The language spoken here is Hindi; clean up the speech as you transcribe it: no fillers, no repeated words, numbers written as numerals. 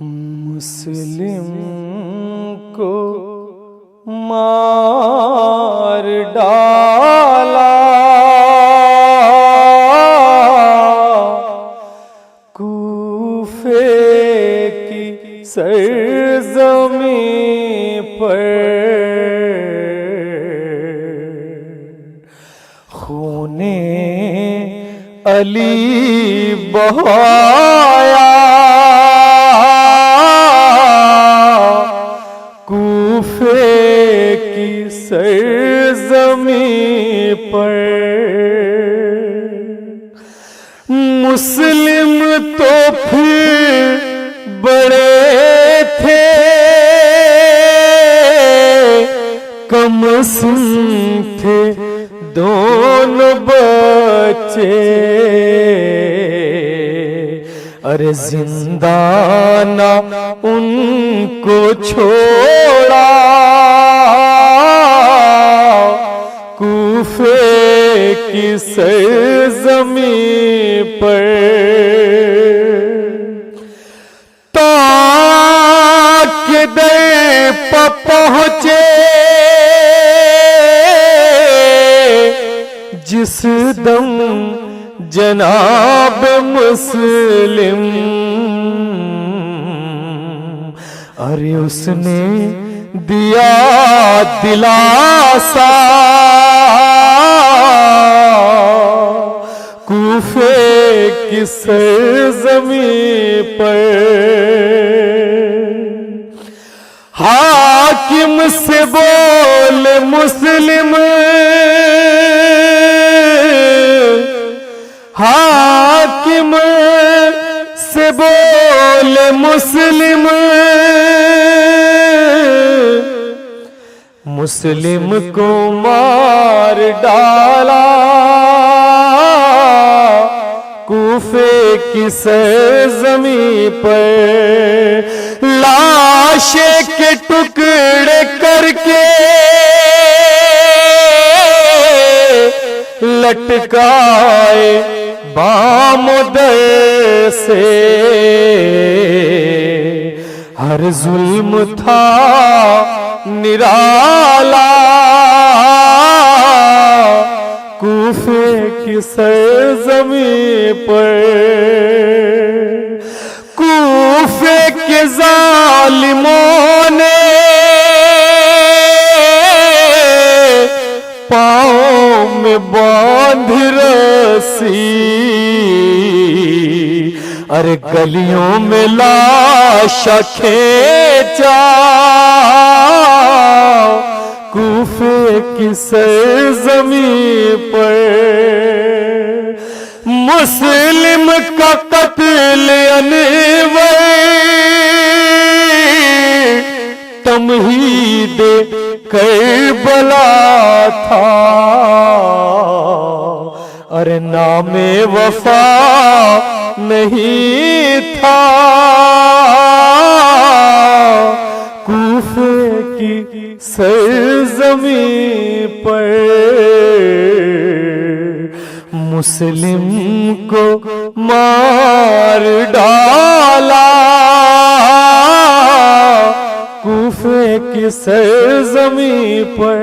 मुस्लिम को मार डाला कूफे की सरज़मीं पर, खूने अली बहाया कूफे की सरज़मीं पर। मुस्लिम तो फिर बड़े थे कमसिन थे दोनों बच्चे, अरे जिंदाना उनको छोड़ा कूफे की सरज़मीं पर। ताके दर पर पहुँचे जिस दम जनाब मुस्लिम, अरे उसने दिया दिलासा कूफे की सरज़मीं पर। हाकिम से बोले मुस्लिम, हाकिम से बोले मुस्लिम, मुस्लिम को मार डाला कूफे की सरज़मीं पर। लाशे के टुकड़े करके लटकाए बामुदर से, हर जुल्म था निराला कूफे की सरज़मीं पर। कूफे के जालिमों ने पाँव में बांध रस्सी, अरे गलियों में लाशा खींचा कूफे की सरज़मीं पर। मुस्लिम का कत्ल अनवर तमहीद करबला था, अरे नामे वफा नहीं था कूफे की सरज़मीं पर। मुस्लिम को मार डाला कूफे की सरज़मीं पर।